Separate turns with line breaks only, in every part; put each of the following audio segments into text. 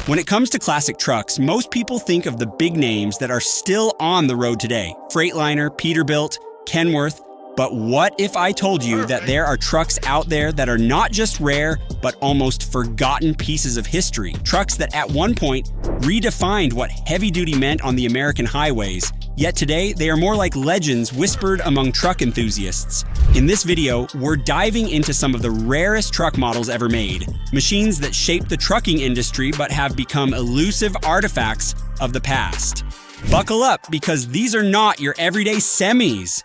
When it comes to classic trucks, most people think of the big names that are still on the road today: Freightliner, Peterbilt, Kenworth. But what if I told you that there are trucks out there that are not just rare, but almost forgotten pieces of history? Trucks that at one point redefined what heavy-duty meant on the American highways. Yet today, they are more like legends whispered among truck enthusiasts. In this video, we're diving into some of the rarest truck models ever made. Machines that shaped the trucking industry but have become elusive artifacts of the past. Buckle up, because these are not your everyday semis.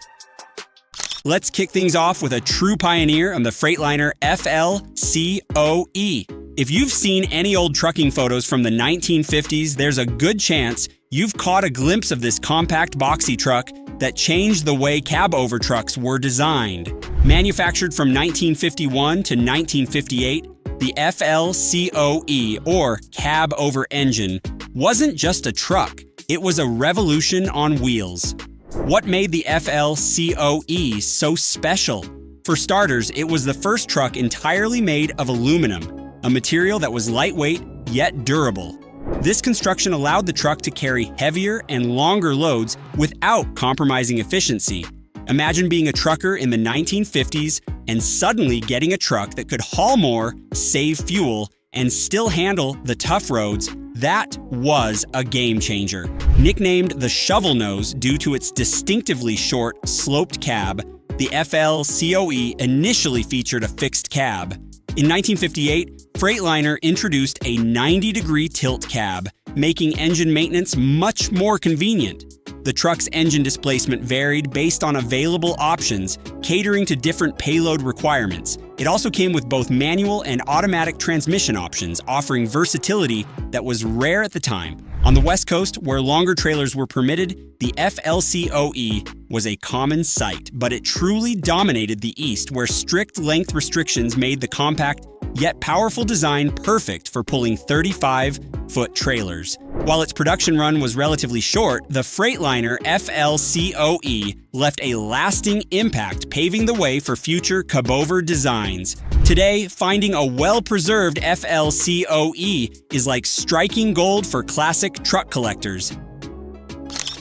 Let's kick things off with a true pioneer on the Freightliner FL COE. If you've seen any old trucking photos from the 1950s, there's a good chance you've caught a glimpse of this compact boxy truck that changed the way cab-over trucks were designed. Manufactured from 1951 to 1958, the FL COE, or cab-over engine, wasn't just a truck, it was a revolution on wheels. What made the FL COE so special? For starters, it was the first truck entirely made of aluminum, a material that was lightweight yet durable. This construction allowed the truck to carry heavier and longer loads without compromising efficiency. Imagine being a trucker in the 1950s and suddenly getting a truck that could haul more, save fuel, and still handle the tough roads. That was a game changer. Nicknamed the shovel nose due to its distinctively short, sloped cab, the FL COE initially featured a fixed cab. In 1958, Freightliner introduced a 90-degree tilt cab, making engine maintenance much more convenient. The truck's engine displacement varied based on available options, catering to different payload requirements. It also came with both manual and automatic transmission options, offering versatility that was rare at the time. On the West Coast, where longer trailers were permitted, the FL COE was a common sight, but it truly dominated the East, where strict length restrictions made the compact yet powerful design perfect for pulling 35-foot trailers. While its production run was relatively short, the Freightliner FL COE left a lasting impact, paving the way for future cab-over designs. Today, finding a well-preserved FL COE is like striking gold for classic truck collectors.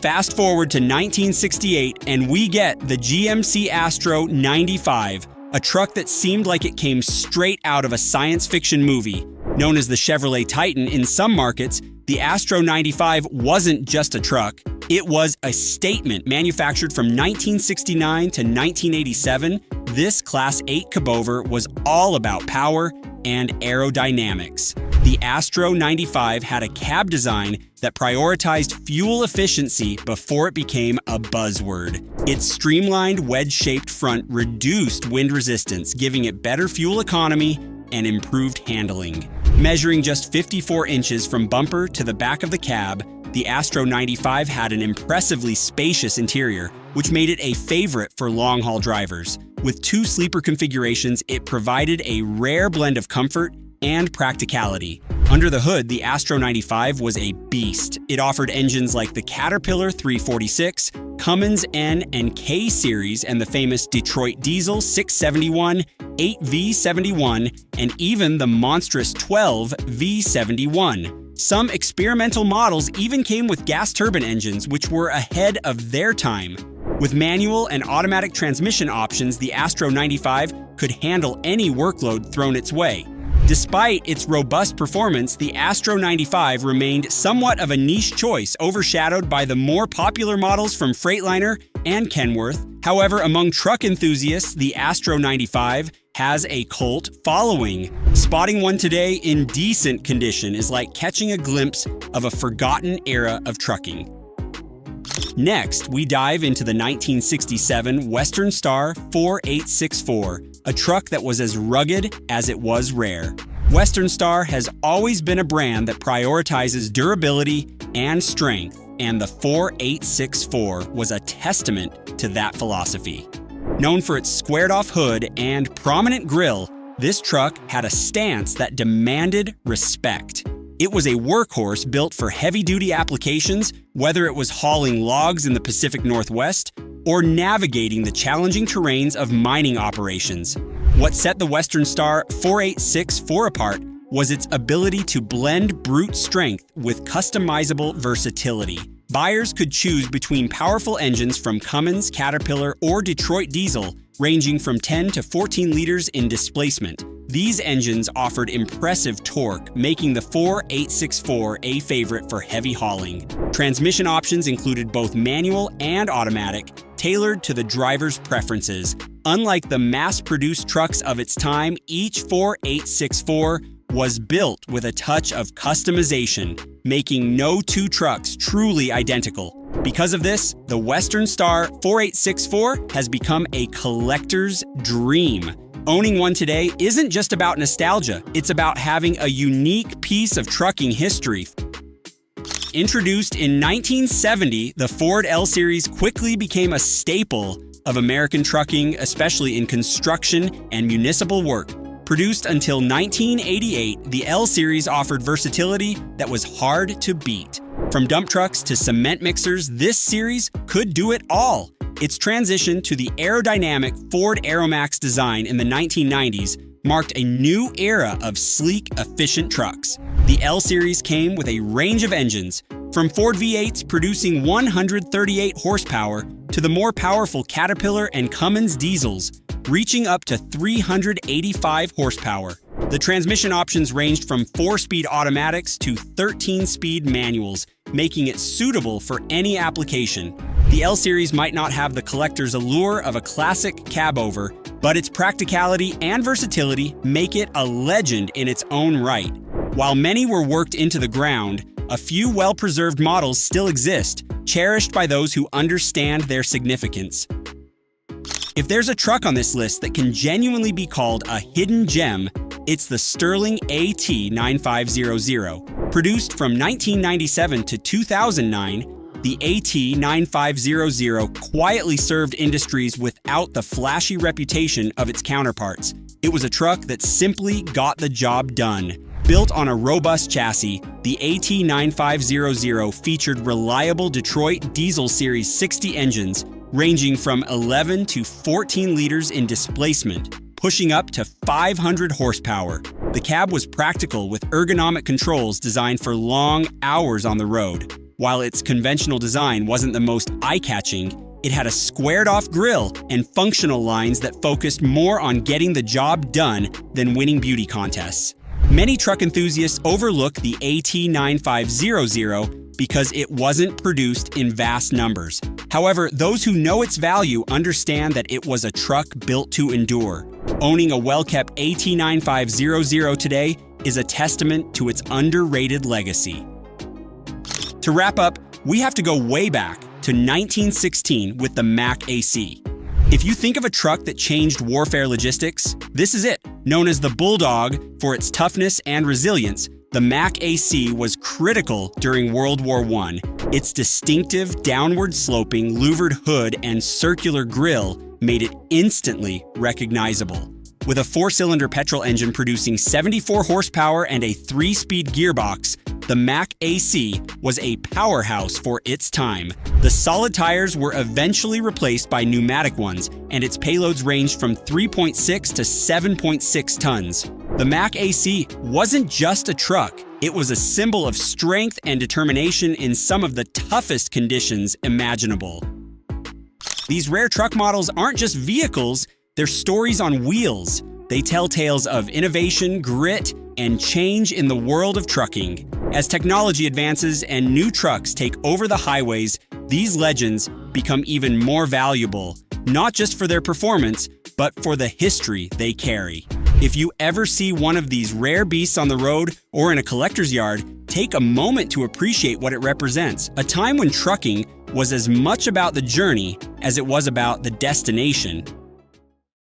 Fast forward to 1968, and we get the GMC Astro 95, a truck that seemed like it came straight out of a science fiction movie. Known as the Chevrolet Titan in some markets, the Astro 95 wasn't just a truck, it was a statement. Manufactured from 1969 to 1987, this Class 8 cabover was all about power and aerodynamics. The Astro 95 had a cab design that prioritized fuel efficiency before it became a buzzword. Its streamlined wedge-shaped front reduced wind resistance, giving it better fuel economy and improved handling. Measuring just 54 inches from bumper to the back of the cab, the Astro 95 had an impressively spacious interior, which made it a favorite for long-haul drivers. With two sleeper configurations, it provided a rare blend of comfort and practicality. Under the hood, the Astro 95 was a beast. It offered engines like the Caterpillar 346, Cummins N and K series, and the famous Detroit Diesel 671, 8V71, and even the monstrous 12V71. Some experimental models even came with gas turbine engines, which were ahead of their time. With manual and automatic transmission options, the Astro 95 could handle any workload thrown its way. Despite its robust performance, the Astro 95 remained somewhat of a niche choice, overshadowed by the more popular models from Freightliner and Kenworth. However, among truck enthusiasts, the Astro 95 has a cult following. Spotting one today in decent condition is like catching a glimpse of a forgotten era of trucking. Next, we dive into the 1967 Western Star 4864, a truck that was as rugged as it was rare. Western Star has always been a brand that prioritizes durability and strength, and the 4864 was a testament to that philosophy. Known for its squared-off hood and prominent grille, this truck had a stance that demanded respect. It was a workhorse built for heavy-duty applications, whether it was hauling logs in the Pacific Northwest or navigating the challenging terrains of mining operations. What set the Western Star 4864 apart was its ability to blend brute strength with customizable versatility. Buyers could choose between powerful engines from Cummins, Caterpillar, or Detroit Diesel, ranging from 10 to 14 liters in displacement. These engines offered impressive torque, making the 4864 a favorite for heavy hauling. Transmission options included both manual and automatic, tailored to the driver's preferences. Unlike the mass-produced trucks of its time, each 4864 was built with a touch of customization, making no two trucks truly identical. Because of this, the Western Star 4864 has become a collector's dream. Owning one today isn't just about nostalgia, it's about having a unique piece of trucking history. Introduced in 1970, the Ford L-Series quickly became a staple of American trucking, especially in construction and municipal work. Produced until 1988, the L-Series offered versatility that was hard to beat. From dump trucks to cement mixers, this series could do it all. Its transition to the aerodynamic Ford Aeromax design in the 1990s marked a new era of sleek, efficient trucks. The L-Series came with a range of engines, from Ford V8s producing 138 horsepower to the more powerful Caterpillar and Cummins diesels, reaching up to 385 horsepower. The transmission options ranged from 4-speed automatics to 13-speed manuals, making it suitable for any application. The L-Series might not have the collector's allure of a classic cab-over, but its practicality and versatility make it a legend in its own right. While many were worked into the ground, a few well-preserved models still exist, cherished by those who understand their significance. If there's a truck on this list that can genuinely be called a hidden gem, it's the Sterling AT9500. Produced from 1997 to 2009, the AT9500 quietly served industries without the flashy reputation of its counterparts. It was a truck that simply got the job done. Built on a robust chassis, the AT9500 featured reliable Detroit Diesel Series 60 engines, ranging from 11 to 14 liters in displacement, pushing up to 500 horsepower. The cab was practical with ergonomic controls designed for long hours on the road. While its conventional design wasn't the most eye-catching, it had a squared-off grille and functional lines that focused more on getting the job done than winning beauty contests. Many truck enthusiasts overlook the AT9500 because it wasn't produced in vast numbers. However, those who know its value understand that it was a truck built to endure. Owning a well-kept AT9500 today is a testament to its underrated legacy. To wrap up, we have to go way back to 1916 with the Mack AC. If you think of a truck that changed warfare logistics, this is it. Known as the Bulldog for its toughness and resilience, the Mack AC was critical during World War I. Its distinctive downward-sloping louvered hood and circular grille made it instantly recognizable. With a 4-cylinder petrol engine producing 74 horsepower and a 3-speed gearbox, the Mack AC was a powerhouse for its time. The solid tires were eventually replaced by pneumatic ones, and its payloads ranged from 3.6 to 7.6 tons. The Mack AC wasn't just a truck, it was a symbol of strength and determination in some of the toughest conditions imaginable. These rare truck models aren't just vehicles, they're stories on wheels. They tell tales of innovation, grit, and change in the world of trucking. As technology advances and new trucks take over the highways, these legends become even more valuable, not just for their performance, but for the history they carry. If you ever see one of these rare beasts on the road or in a collector's yard, take a moment to appreciate what it represents. A time when trucking was as much about the journey as it was about the destination.